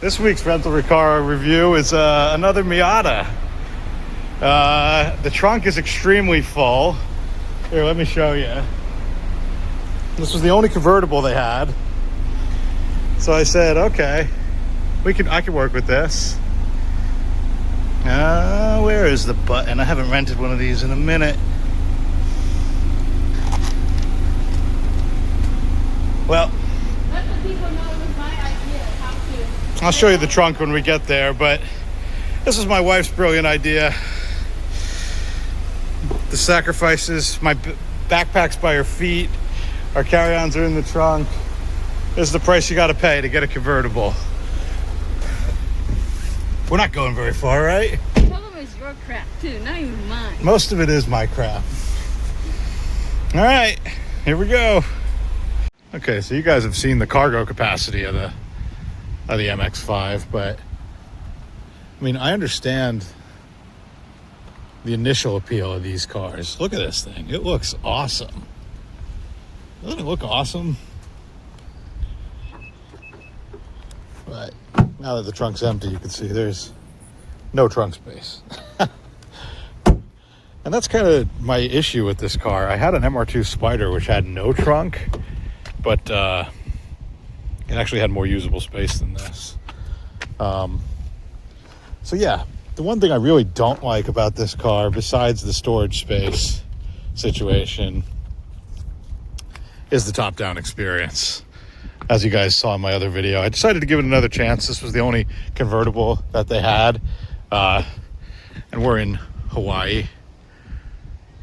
This week's rental car review is another Miata. The trunk is extremely full. Here, let me show you. This was the only convertible they had. So I said, okay, I can work with this. Where is the button? I haven't rented one of these in a minute. Well, let the people know it was my idea how to. I'll show you the trunk when we get there, but this is my wife's brilliant idea. The sacrifices, my backpack's by her feet, our carry-ons are in the trunk. This is the price you got to pay to get a convertible. We're not going very far, right? Tell them it's your crap too, not even mine. Most of it is my crap. All right, here we go. Okay, so you guys have seen the cargo capacity of the MX-5, but I mean, I understand the initial appeal of these cars. Look at this thing. It looks awesome. Doesn't it look awesome? But now that the trunk's empty, you can see there's no trunk space. And that's kind of my issue with this car. I had an MR2 Spyder which had no trunk, but it actually had more usable space than this. So yeah, the one thing I really don't like about this car, besides the storage space situation, is the top-down experience. As you guys saw in my other video, I decided to give it another chance. This was the only convertible that they had, and we're in Hawaii,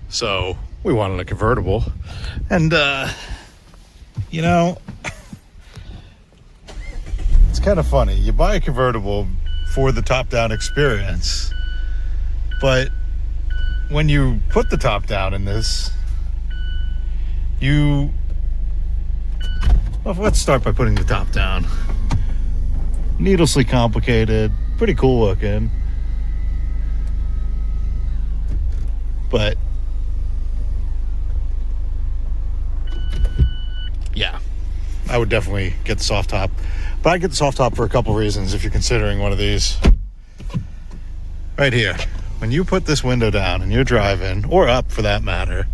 so we wanted a convertible. And you know, it's kind of funny. You buy a convertible for the top-down experience, but when you put the top down in this, well, let's start by putting the top down. Needlessly complicated, pretty cool looking, but yeah, I would definitely get the soft top. But I get the soft top for a couple reasons if you're considering one of these. Right here, when you put this window down and you're driving, or up for that matter,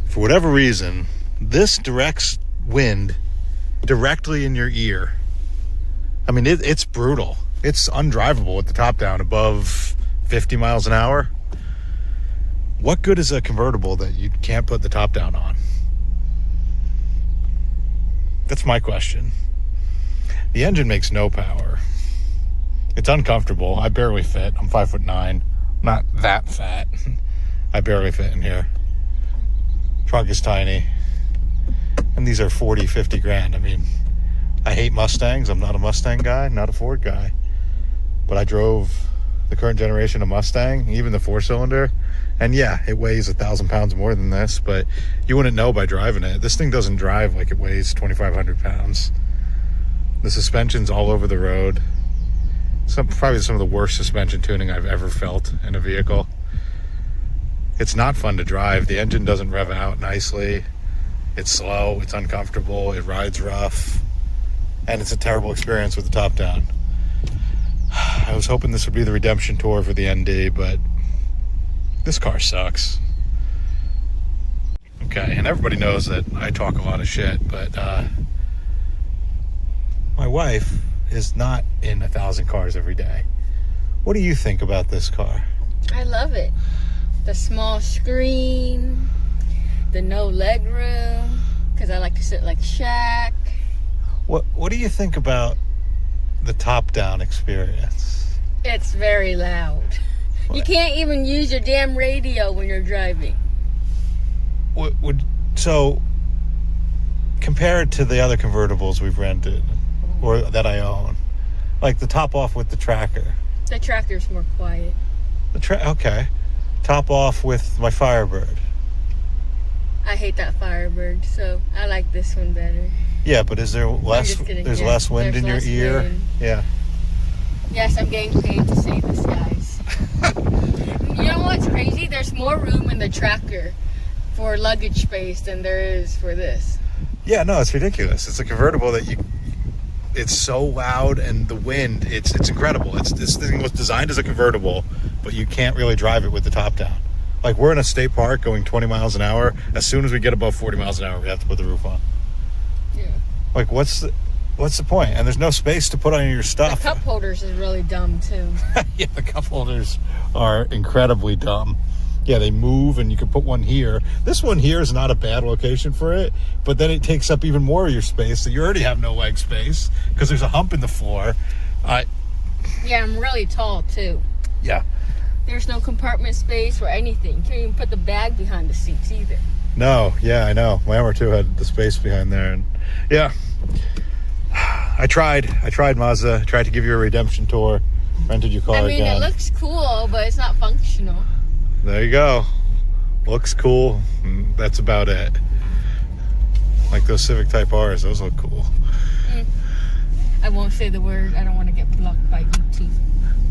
for whatever reason, this directs wind directly in your ear. I mean, it's brutal. It's undrivable with the top down above 50 miles an hour. What good is a convertible that you can't put the top down on? That's my question. The engine makes no power. It's uncomfortable. I barely fit. I'm 5'9". I'm not that fat. I barely fit in here. Trunk is tiny. And these are 40, 50 grand. I mean, I hate Mustangs. I'm not a Mustang guy, not a Ford guy. But I drove the current generation of Mustang, even the 4-cylinder. And yeah, it weighs 1,000 pounds more than this, but you wouldn't know by driving it. This thing doesn't drive like it weighs 2,500 pounds. The suspension's all over the road. Probably some of the worst suspension tuning I've ever felt in a vehicle. It's not fun to drive. The engine doesn't rev out nicely. It's slow, it's uncomfortable, it rides rough, and it's a terrible experience with the top down. I was hoping this would be the redemption tour for the ND, but this car sucks. Okay, and everybody knows that I talk a lot of shit, but my wife is not in 1,000 cars every day. What do you think about this car? I love it. The small screen, the no leg room, because I like to sit like Shaq. What do you think about the top-down experience? It's very loud. What? You can't even use your damn radio when you're driving. So compare it to the other convertibles we've rented or that I own, like the top off with the tracker. The tractor's more quiet. Okay, top off with my Firebird. I hate that Firebird, so I like this one better. Yeah, but is there less? There's less wind in your ear. Wind. Yeah. Yes, I'm getting paid to say this, guys. You know what's crazy? There's more room in the tractor for luggage space than there is for this. Yeah, no, it's ridiculous. It's a convertible that it's so loud, and the wind, it's incredible. This thing was designed as a convertible, but you can't really drive it with the top down. Like, we're in a state park going 20 miles an hour. As soon as we get above 40 miles an hour, we have to put the roof on. Yeah. Like, what's the point? And there's no space to put on your stuff. The cup holders is really dumb too. Yeah, the cup holders are incredibly dumb. Yeah, they move, and you can put one here. This one here is not a bad location for it, but then it takes up even more of your space, so you already have no leg space because there's a hump in the floor. Yeah, I'm really tall too. Yeah. There's no compartment space or anything. You can't even put the bag behind the seats either. No, yeah, I know. My MR2 had the space behind there, and yeah. I tried Mazda. I tried to give you a redemption tour. Rented your car again. I mean, it looks cool, but it's not functional. There you go. Looks cool. That's about it. Like those Civic Type R's, those look cool. I won't say the word. I don't want to get blocked by ET.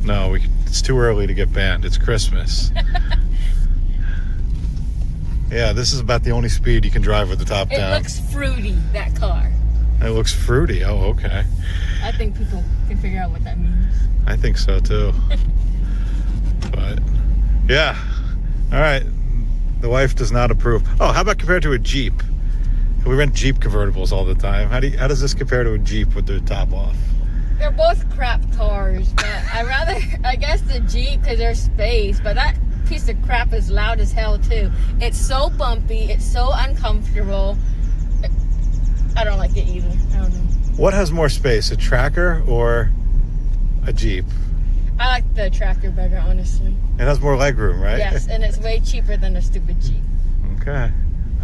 No, it's too early to get banned. It's Christmas. Yeah, this is about the only speed you can drive with the top down. It looks fruity, that car. It looks fruity. Oh, okay. I think people can figure out what that means. I think so too. But yeah. All right. The wife does not approve. Oh, how about compared to a Jeep? We rent Jeep convertibles all the time. How does this compare to a Jeep with their top off? They're both crap cars, but I guess the Jeep because there's space, but that piece of crap is loud as hell too. It's so bumpy, it's so uncomfortable. I don't like it either. I don't know. What has more space, a Tracker or a Jeep? I like the Tracker better, honestly. It has more legroom, right? Yes, and it's way cheaper than a stupid Jeep. Okay.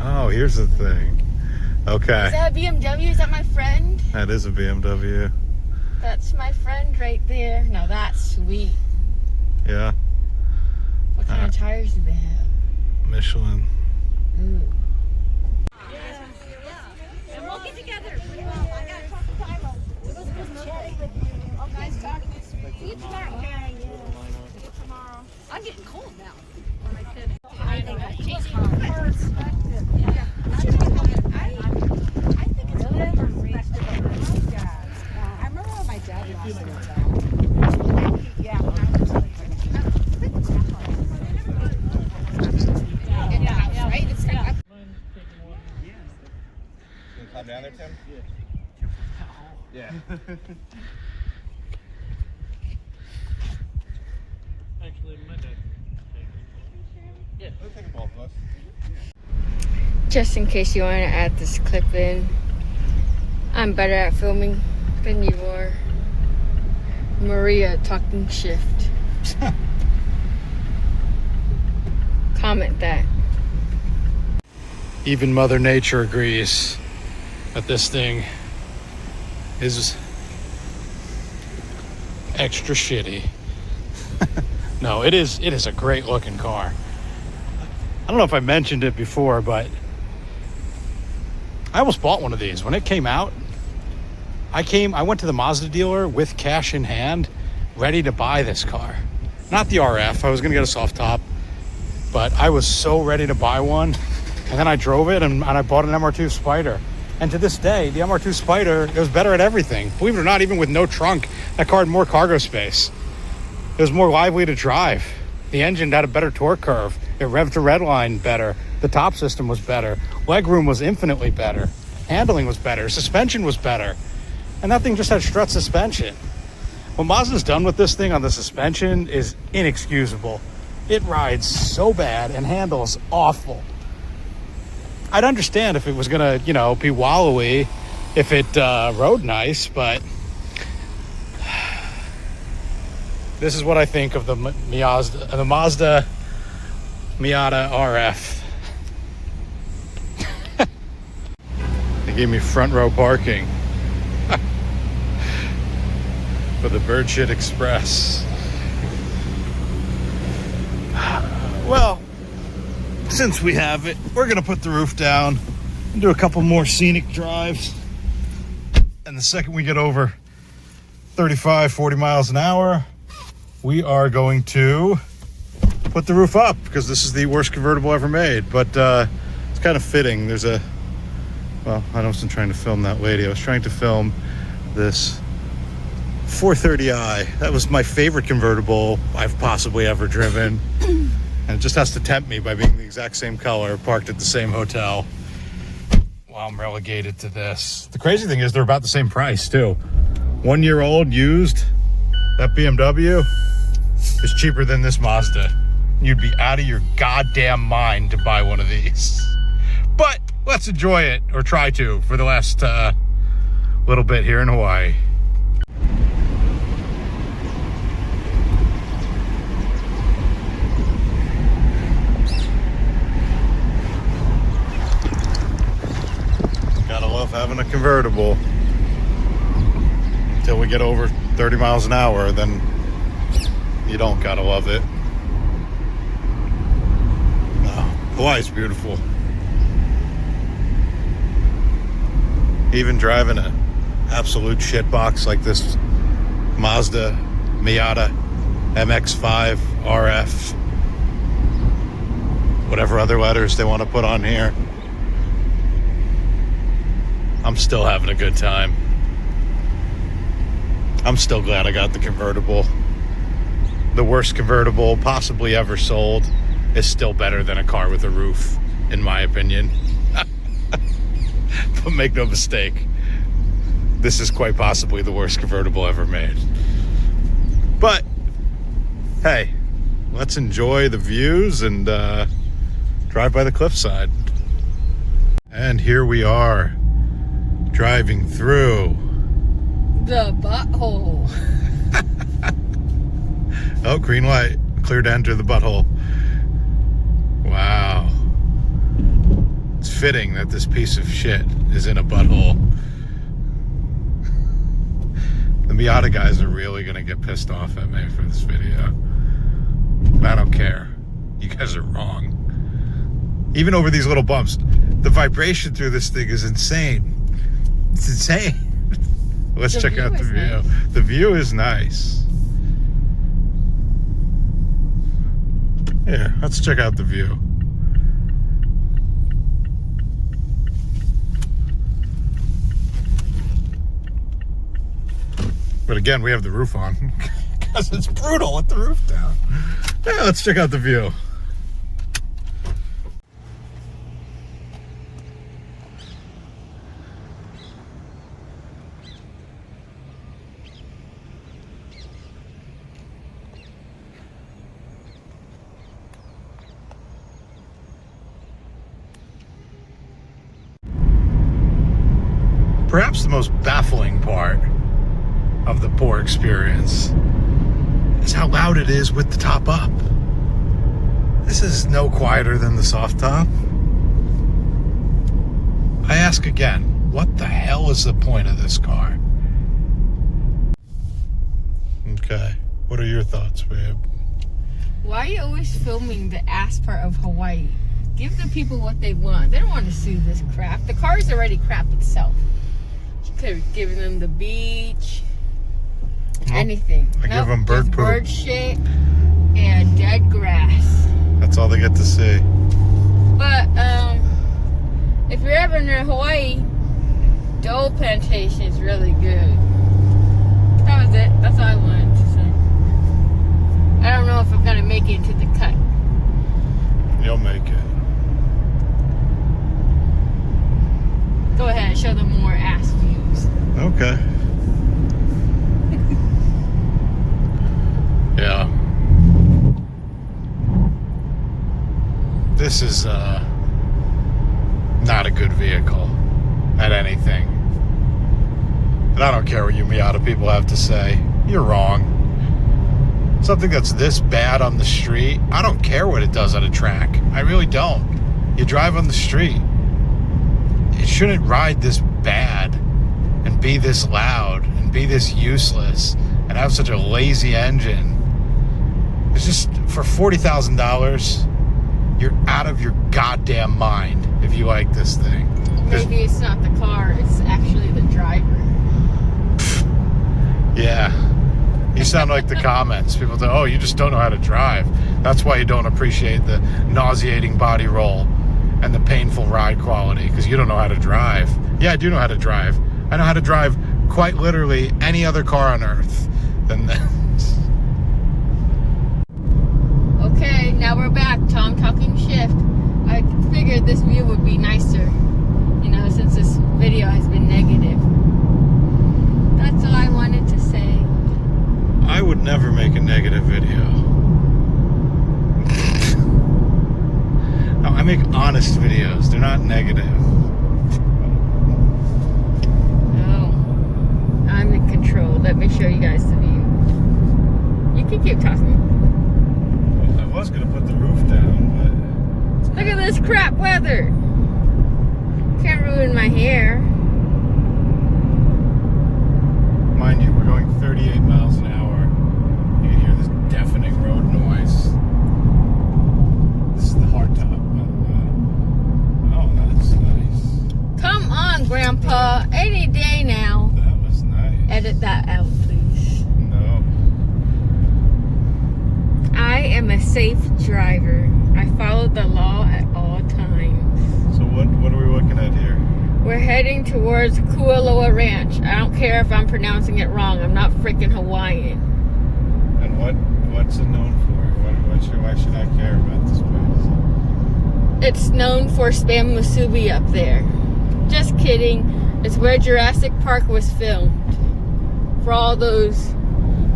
Oh, here's the thing. Okay. Is that a BMW? Is that my friend? That is a BMW. That's my friend right there. Now that's sweet. Yeah. What kind of tires do they have? Michelin. Ooh. And we'll get together. I got to talk to Tyler. It was good chatting with you. Oh, nice talking to you. See you tomorrow. See you tomorrow. I'm getting cold now. I think I changed my perspective. Yeah. I think it's really perspective. I remember when my dad lost his job. Yeah. In the house, right? It's like Calm down there, Tim? Yeah. Actually, my dad. Yeah. We'll take a ball plus. Just in case you want to add this clip in, I'm better at filming than you are. Maria talking shift. Comment that. Even Mother Nature agrees that this thing is extra shitty. No, it is a great looking car. I don't know if I mentioned it before, but I almost bought one of these. When it came out, I went to the Mazda dealer with cash in hand, ready to buy this car. Not the RF, I was gonna get a soft top, but I was so ready to buy one. And then I drove it and I bought an MR2 Spyder. And to this day, the MR2 Spyder, it was better at everything. Believe it or not, even with no trunk, that car had more cargo space. It was more lively to drive. The engine had a better torque curve. It revved to redline better. The top system was better. Legroom was infinitely better. Handling was better. Suspension was better. And that thing just had strut suspension. What Mazda's done with this thing on the suspension is inexcusable. It rides so bad and handles awful. I'd understand if it was gonna, be wallowy, if it rode nice, but this is what I think of the Mazda Miata RF. They gave me front row parking for the Bird Shit Express. Well, since we have it, we're gonna put the roof down and do a couple more scenic drives. And the second we get over 35, 40 miles an hour, we are going to put the roof up because this is the worst convertible ever made. But it's kind of fitting. Well, I wasn't trying to film that lady. I was trying to film this 430i. That was my favorite convertible I've possibly ever driven. And it just has to tempt me by being the exact same color, parked at the same hotel. While I'm relegated to this. The crazy thing is they're about the same price too. 1 year old used, that BMW is cheaper than this Mazda. You'd be out of your goddamn mind to buy one of these. But let's enjoy it, or try to, for the last little bit here in Hawaii. Gotta love having a convertible. Until we get over 30 miles an hour, then you don't gotta love it. No, Hawaii's beautiful. Even driving an absolute shitbox like this Mazda Miata MX-5 RF, whatever other letters they want to put on here, I'm still having a good time. I'm still glad I got the convertible. The worst convertible possibly ever sold is still better than a car with a roof, in my opinion. But make no mistake, this is quite possibly the worst convertible ever made. But hey, let's enjoy the views and drive by the cliffside. And here we are, driving through The butthole. Oh, green light. Clear to enter the butthole. Wow. It's fitting that this piece of shit is in a butthole. The Miata guys are really going to get pissed off at me for this video. I don't care. You guys are wrong. Even over these little bumps, the vibration through this thing is insane. It's insane. Let's check out the view. Nice. The view is nice. Here, let's check out the view. But again, we have the roof on because it's brutal with the roof down. Yeah, let's check out the view. Perhaps the most baffling part of the poor experience is how loud it is with the top up. This is no quieter than the soft top. I ask again, what the hell is the point of this car? Okay, what are your thoughts, babe? Why are you always filming the ass part of Hawaii? Give the people what they want. They don't want to see this crap. The car is already crap itself. You could have given them the beach. Anything. I give them bird poop. Bird shit and dead grass. That's all they get to see. But if you're ever near Hawaii, Dole Plantation is really good. That was it. That's all I wanted to say. I don't know if I'm gonna make it into the cut. You'll make it. Go ahead, show them more ass views. Okay. Yeah. This is not a good vehicle at anything. And I don't care what you Miata people have to say. You're wrong. Something that's this bad on the street, I don't care what it does on a track. I really don't. You drive on the street. It shouldn't ride this bad and be this loud and be this useless and have such a lazy engine. It's just, for $40,000, you're out of your goddamn mind if you like this thing. Maybe it's not the car, it's actually the driver. Yeah. You sound like the comments. People say, oh, you just don't know how to drive. That's why you don't appreciate the nauseating body roll and the painful ride quality, because you don't know how to drive. Yeah, I do know how to drive. I know how to drive quite literally any other car on earth than this. Okay, now we're back. Tom talking shift. I figured this view would be nicer, you know, since this video has been negative. That's all I wanted to say. I would never make a negative video. No, I make honest videos. They're not negative. Oh, I'm in control. Let me show you guys the view. You can keep talking. I was going to put the roof down, but... Look at this crap weather. Can't ruin my hair. Mind you, we're going 38 miles an hour. You can hear this deafening road noise. This is the hardtop, by the way. Oh, that's nice. Come on, Grandpa. Any day now. That was nice. Edit that out, please. No. I am a safe driver. I follow the law at all times. So what are we looking at here? We're heading towards Kualoa Ranch. I don't care if I'm pronouncing it wrong. I'm not freaking Hawaiian. And what's it known for? Why should I care about this place? It's known for Spam Musubi up there. Just kidding. It's where Jurassic Park was filmed. For all those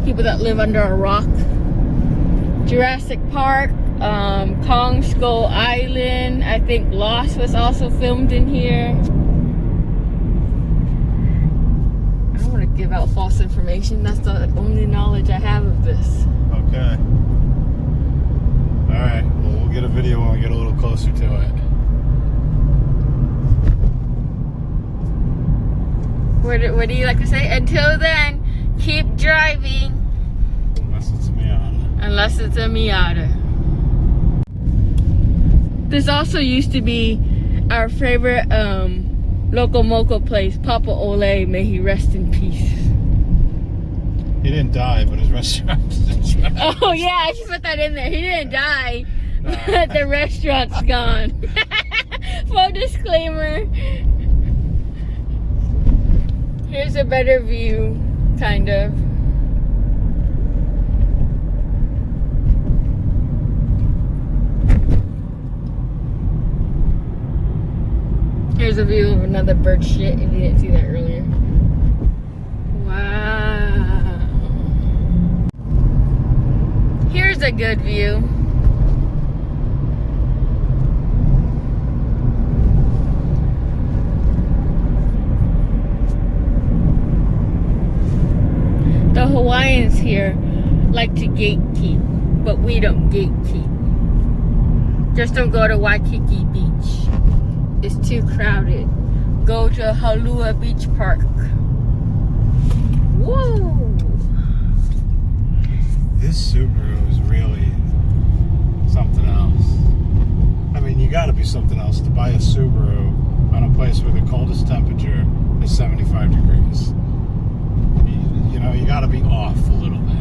people that live under a rock. Jurassic Park, Kong Skull Island. I think Lost was also filmed in here. I don't want to give out false information. That's the only knowledge I have of this. Okay. Alright, well, we'll get a video when we get a little closer to it. What do you like to say? Until then, keep driving. Unless it's a Miata. Unless it's a Miata. This also used to be our favorite local moco place, Papa Ole, may he rest in peace. He didn't die, but his restaurant. Oh yeah, I should put that in there. He didn't die, but the restaurant's gone. Full disclaimer. Here's a better view, kind of. Here's a view of another bird shit, if you didn't see that earlier. Wow. Here's a good view. The Hawaiians here like to gatekeep, but we don't gatekeep. Just don't go to Waikiki Beach. It's too crowded. Go to Halua Beach Park. Whoa! This Subaru is really something else. I mean, you gotta be something else to buy a Subaru on a place where the coldest temperature is 75 degrees. You know, you gotta be off a little bit.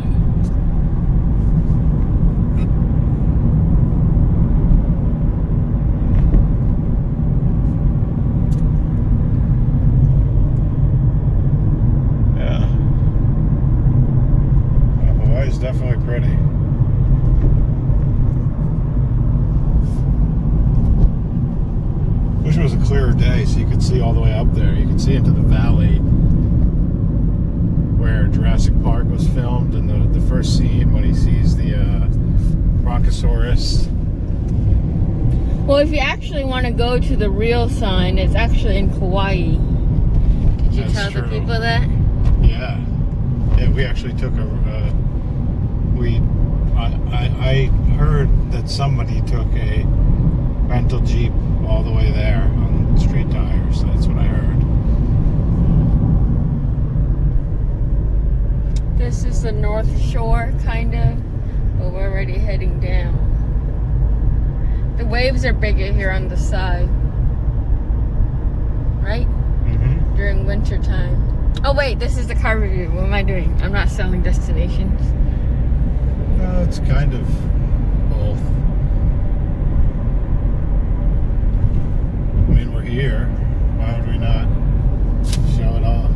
Definitely pretty. Wish it was a clearer day so you could see all the way up there. You could see into the valley where Jurassic Park was filmed, and the first scene when he sees the Brontosaurus. Well, if you actually want to go to the real sign, it's actually in Kauai. Did you tell the people that? Yeah. Yeah, we actually took I heard that somebody took a rental Jeep all the way there on street tires. That's what I heard. This is the North Shore, kind of, but we're already heading down. The waves are bigger here on the side, right? Mm-hmm. During winter time. Oh wait, this is the car review. What am I doing? I'm not selling destinations. It's kind of both. I mean, we're here. Why would we not show it off?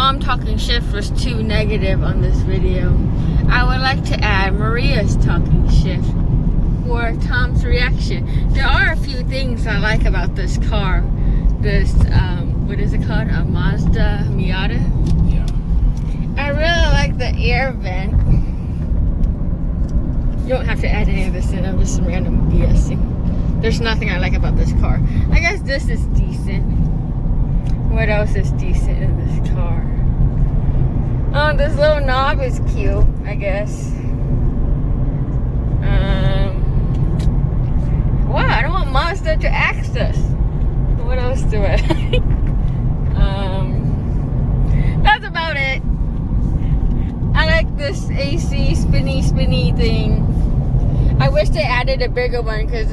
Tom talking shift was too negative on this video, I would like to add Maria's talking shift for Tom's reaction. There are a few things I like about this car. This, what is it called? A Mazda Miata? Yeah. I really like the air vent. You don't have to add any of this in. I'm just random BSing. There's nothing I like about this car. I guess this is decent. What else is decent in this car? Oh, this little knob is cute, I guess. Wow, I don't want Mazda to access. What else do I like? That's about it. I like this AC spinny thing. I wish they added a bigger one, because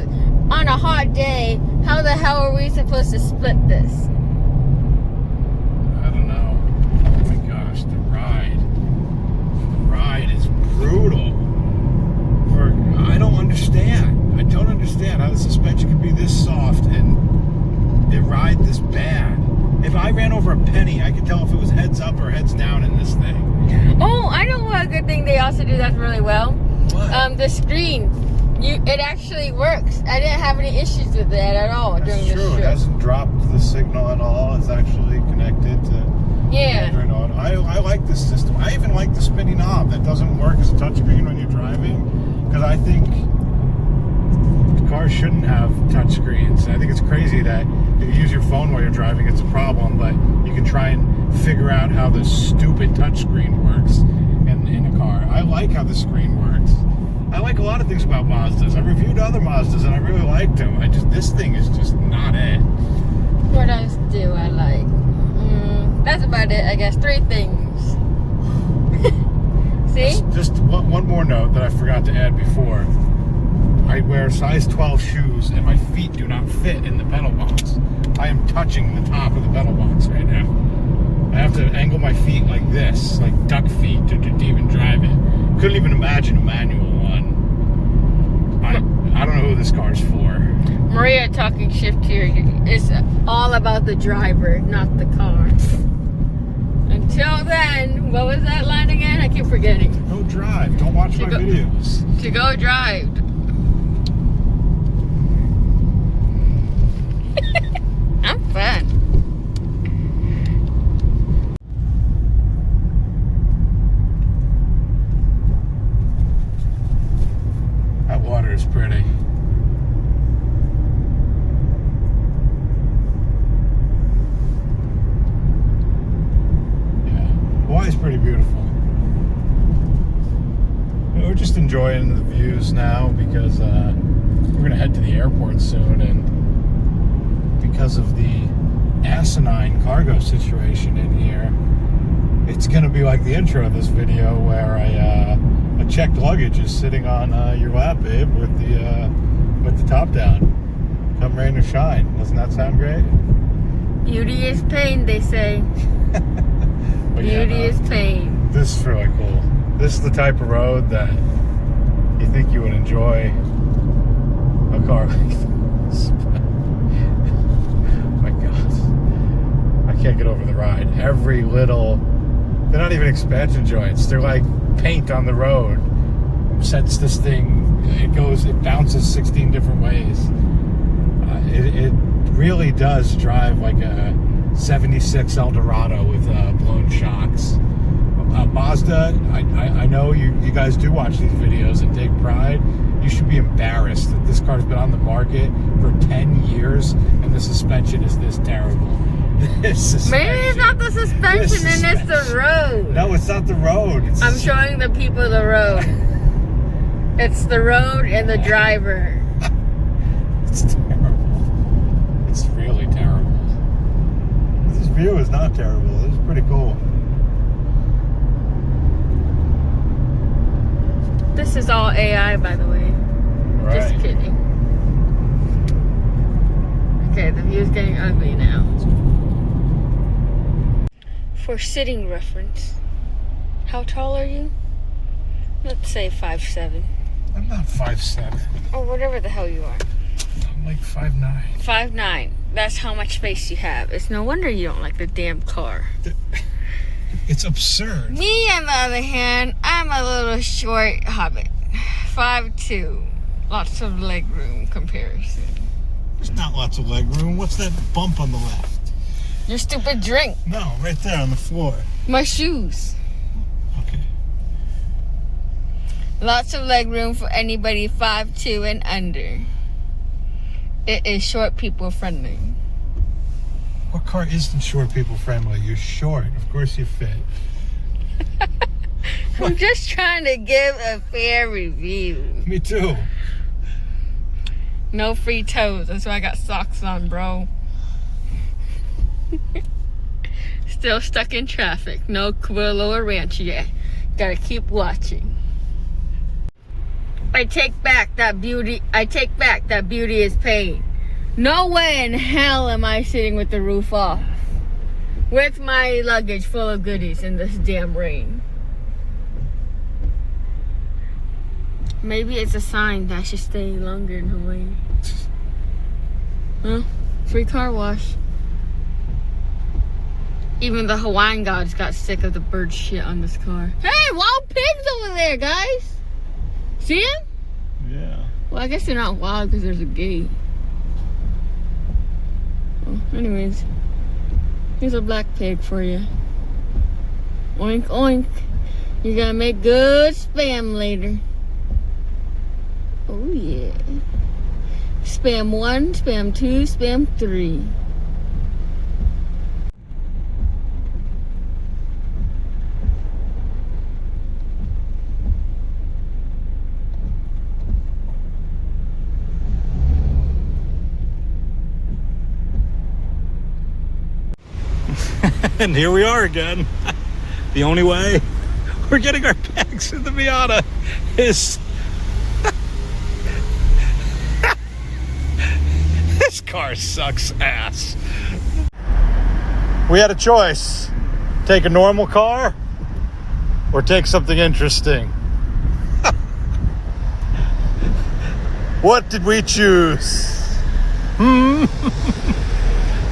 on a hot day, how the hell are we supposed to split this? I don't know. Oh my gosh, the ride is brutal. I don't understand. I don't understand how the suspension can be this soft and it ride this bad. If I ran over a penny, I could tell if it was heads up or heads down in this thing. Oh, I know what a good thing they also do that's really well. What? The screen. It actually works. I didn't have any issues with that at all during That's this true. It trip. hasn't dropped the signal at all. It's actually connected to Yeah. Android Auto. I like this system. I even like the spinny knob that doesn't work as a touchscreen when you're driving, because I think cars shouldn't have touchscreens. I think it's crazy that if you use your phone while you're driving, it's a problem, but you can try and figure out how the stupid touchscreen works in a car. I like how the screen works. I like a lot of things about Mazdas. I reviewed other Mazdas and I really liked them. This thing is just not it. What else do I like? That's about it, I guess. 3 things. See? Just one more note that I forgot to add before. I wear size 12 shoes and my feet do not fit in the pedal box. I am touching the top of the pedal box right now. I have to angle my feet like this, like duck feet, to even drive it. Couldn't even imagine a manual one. I don't know who this car's for. Maria talking shift here is all about the driver, not the car. Until then, what was that line again? I keep forgetting. Go drive. Don't watch my videos. To go drive. I'm fun. That water is pretty. Yeah, Hawaii's pretty beautiful. We're just enjoying the views now because we're gonna head to the airport soon, and because of the asinine cargo situation in here, it's gonna be like the intro of this video where a checked luggage is sitting on your lap, babe, with the top down. Come rain or shine. Doesn't that sound great? Beauty is pain, they say. But yeah, Beauty is pain. this is really cool. This is the type of road that you think you would enjoy a car like this. My God. I can't get over the ride. Every little, they're not even expansion joints. They're like paint on the road. Sets this thing, it bounces 16 different ways. It really does drive like a 76 Eldorado with blown shocks. Mazda, I know you guys do watch these videos and take pride. You should be embarrassed that this car's been on the market for 10 years and the suspension is this terrible. Maybe it's not the suspension and it's the road. No, it's not the road. I'm showing the people the road. It's the road and the driver. It's terrible. It's really terrible. This view is not terrible. This is pretty cool. This is all AI, by the way. Right. Just kidding. Okay, the view's getting ugly now. For sitting reference, how tall are you? Let's say 5'7". I'm not 5'7". Or whatever the hell you are. I'm like 5'9". 5'9". That's how much space you have. It's no wonder you don't like the damn car. It's absurd. Me, on the other hand, I'm a little short hobbit. 5'2". Lots of leg room comparison. There's not lots of leg room. What's that bump on the left? Your stupid drink. No, right there on the floor. My shoes. Okay. Lots of leg room for anybody 5'2" and under. It is short people friendly. What car isn't short people friendly? You're short. Of course you fit. I'm just trying to give a fair review. Me too. No free toes. That's why I got socks on, bro. Still stuck in traffic. No Quillo or Ranch yet. Gotta keep watching. I take back that beauty is pain. No way in hell am I sitting with the roof off. With my luggage full of goodies in this damn rain. Maybe it's a sign that I should stay longer in Hawaii. Huh? Free car wash. Even the Hawaiian gods got sick of the bird shit on this car. Hey, wild pigs over there, guys! See them? Yeah. Well, I guess they're not wild because there's a gate. Well, anyways. Here's a black pig for you. Oink, oink. You're gonna make good spam later. Oh, yeah. Spam 1, spam 2, spam 3. And here we are again. The only way we're getting our bags in the Miata is this car sucks ass. We had a choice. Take a normal car or take something interesting. What did we choose?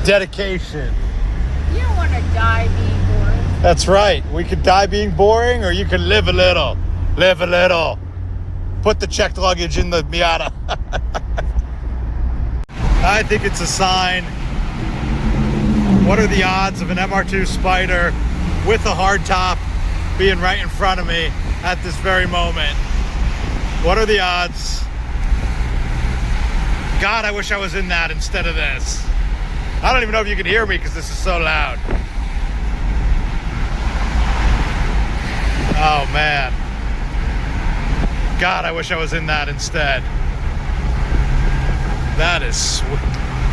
Dedication. You don't want to die being boring. That's right. We could die being boring, or you could live a little. Live a little. Put the checked luggage in the Miata. I think it's a sign. What are the odds of an MR2 Spyder with a hardtop being right in front of me at this very moment? What are the odds? God, I wish I was in that instead of this. I don't even know if you can hear me because this is so loud. Oh man. God, I wish I was in that instead. That is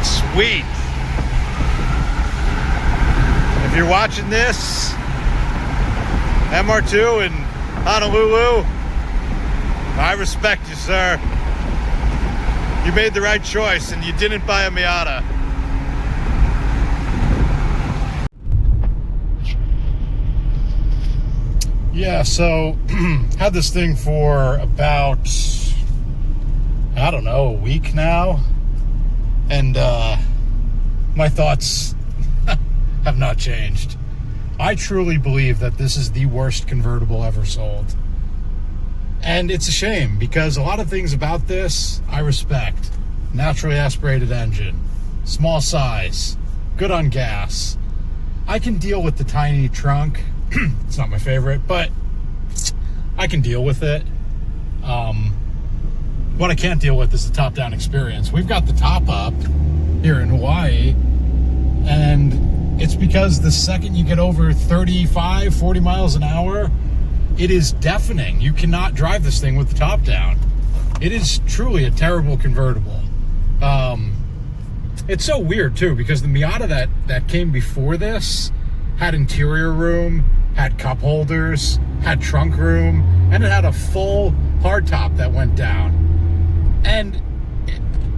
sweet. If you're watching this, MR2 in Honolulu, I respect you, sir. You made the right choice and you didn't buy a Miata. Yeah, so had this thing for about, I don't know, a week now. And my thoughts have not changed. I truly believe that this is the worst convertible ever sold. And it's a shame because a lot of things about this I respect. Naturally aspirated engine, small size, good on gas. I can deal with the tiny trunk. It's not my favorite, but I can deal with it. What I can't deal with is the top-down experience. We've got the top up here in Hawaii, and it's because the second you get over 35, 40 miles an hour, it is deafening. You cannot drive this thing with the top down. It is truly a terrible convertible. It's so weird, too, because the Miata that came before this had interior room, had cup holders, had trunk room, and it had a full hardtop that went down. And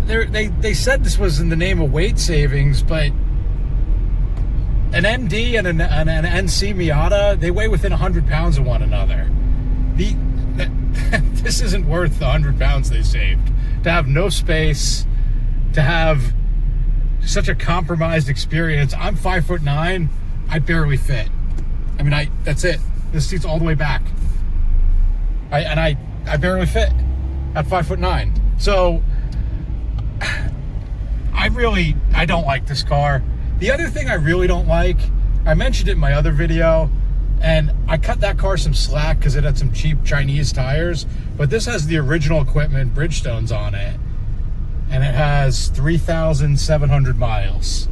they said this was in the name of weight savings, but an ND and an NC Miata, they weigh within 100 pounds of one another. This isn't worth the 100 pounds they saved. To have no space, to have such a compromised experience. I'm 5'9", I barely fit. I mean, that's it. This seat's all the way back. I barely fit at 5'9". So I don't like this car. The other thing I really don't like, I mentioned it in my other video, and I cut that car some slack because it had some cheap Chinese tires, but this has the original equipment, Bridgestones on it, and it has 3,700 miles.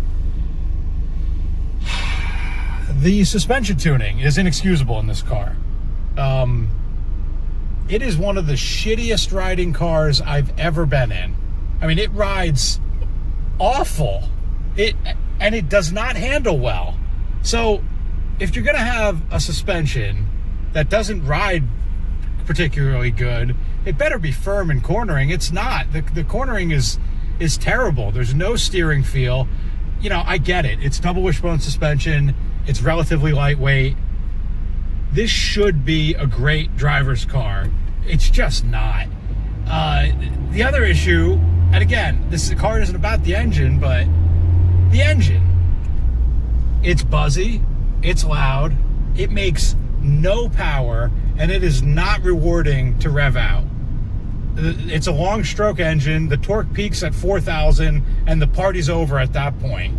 The suspension tuning is inexcusable in this car. It is one of the shittiest riding cars I've ever been in. I mean, it rides awful. And it does not handle well. So if you're gonna have a suspension that doesn't ride particularly good, it better be firm in cornering. It's not. The cornering is terrible. There's no steering feel. You know, I get it. It's double wishbone suspension. It's relatively lightweight. This should be a great driver's car. It's just not. The other issue, and again, this car isn't about the engine, but the engine. It's buzzy, it's loud, it makes no power, and it is not rewarding to rev out. It's a long stroke engine, the torque peaks at 4,000, and the party's over at that point.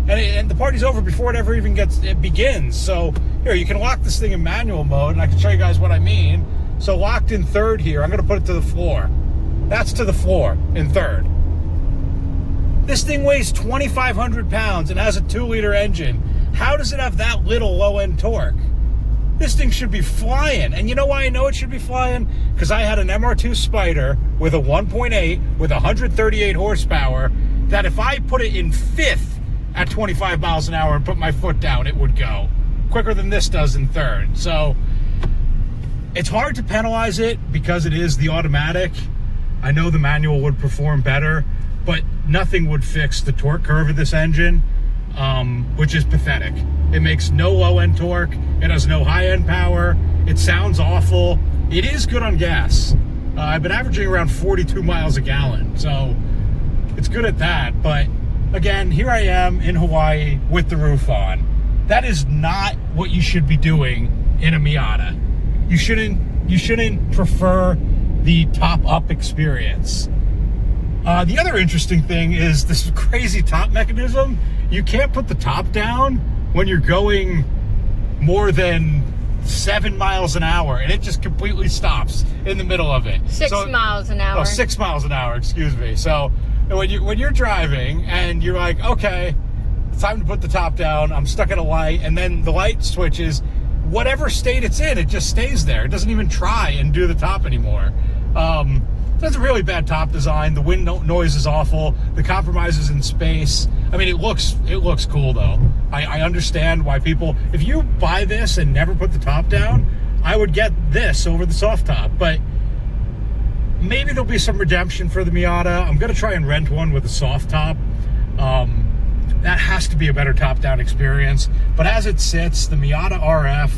And the party's over before it ever even begins. So here, you can lock this thing in manual mode, and I can show you guys what I mean. So locked in third here, I'm gonna put it to the floor. That's to the floor in third. This thing weighs 2,500 pounds and has a 2-liter engine. How does it have that little low-end torque? This thing should be flying. And you know why I know it should be flying? Because I had an MR2 Spyder with a 1.8 with 138 horsepower that if I put it in fifth at 25 miles an hour and put my foot down, it would go quicker than this does in third. So it's hard to penalize it because it is the automatic. I know the manual would perform better, but nothing would fix the torque curve of this engine, which is pathetic. It makes no low-end torque. It has no high-end power. It sounds awful. It is good on gas. I've been averaging around 42 miles a gallon, so it's good at that. But again, here I am in Hawaii with the roof on. That is not what you should be doing in a Miata. You shouldn't prefer the top-up experience. The other interesting thing is this crazy top mechanism. You can't put the top down when you're going more than 7 miles an hour, and it just completely stops in the middle of it. 6 miles an hour. Oh, 6 miles an hour, excuse me. So when you're driving and you're like, okay, it's time to put the top down, I'm stuck at a light, and then the light switches, whatever state it's in, it just stays there. It doesn't even try and do the top anymore. That's a really bad top design. The wind noise is awful. The compromises in space. I mean, it looks cool though. I understand why people, if you buy this and never put the top down, I would get this over the soft top, but maybe there'll be some redemption for the Miata. I'm gonna try and rent one with a soft top. That has to be a better top down experience, but as it sits, the Miata RF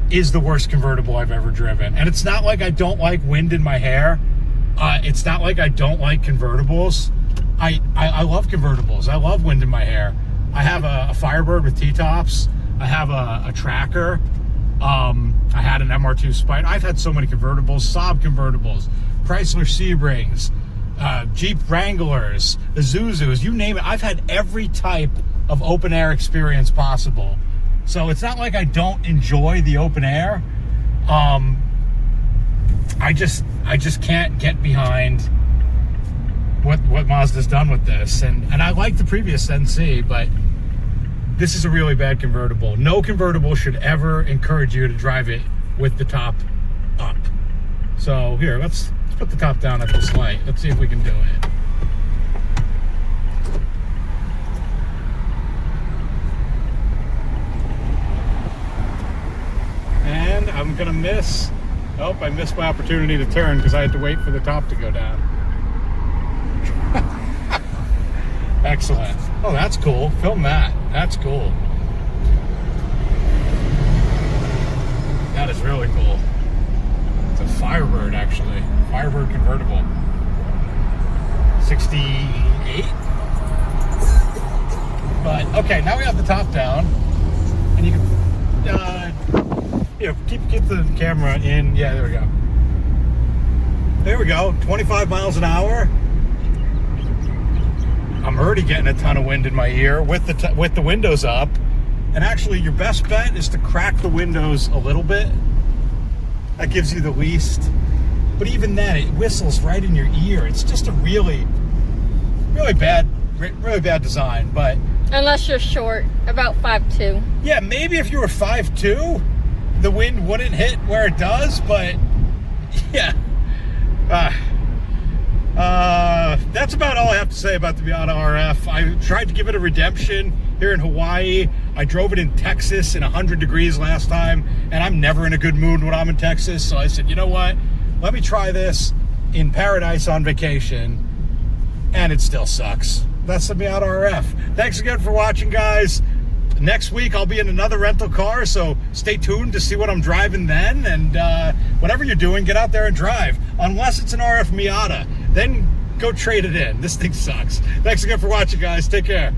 is the worst convertible I've ever driven. And it's not like I don't like wind in my hair. It's not like I don't like convertibles. I love convertibles. I love wind in my hair. I have a Firebird with T-tops. I have a Tracker. I had an MR2 Spyder. I've had so many convertibles, Saab convertibles, Chrysler Sebrings, Jeep Wranglers, Isuzus, you name it. I've had every type of open air experience possible. So it's not like I don't enjoy the open air. I just can't get behind what Mazda's done with this. And I like the previous NC, but this is a really bad convertible. No convertible should ever encourage you to drive it with the top up. So here, let's put the top down at this light. Let's see if we can do it. And I'm gonna miss. Oh, I missed my opportunity to turn because I had to wait for the top to go down. Excellent. Oh, that's cool. Film that. That's cool. That is really cool. It's a Firebird, actually. Firebird convertible. 68. But okay, now we have the top down, and you can. keep the camera in. Yeah, there we go. There we go. 25 miles an hour. I'm already getting a ton of wind in my ear with the windows up. And actually, your best bet is to crack the windows a little bit. That gives you the least. But even then, it whistles right in your ear. It's just a really bad design. But Unless you're short, about 5'2". yeah, maybe if you were 5'2", the wind wouldn't hit where it does. But yeah, that's about all I have to say about the Miata RF. I tried to give it a redemption here in Hawaii. I drove it in Texas in 100 degrees last time, and I'm never in a good mood when I'm in Texas. So I said, you know what? Let me try this in paradise on vacation, and it still sucks. That's the Miata RF. Thanks again for watching, guys. Next week, I'll be in another rental car, so stay tuned to see what I'm driving then. And whatever you're doing, get out there and drive. Unless it's an RF Miata, then go trade it in. This thing sucks. Thanks again for watching, guys. Take care.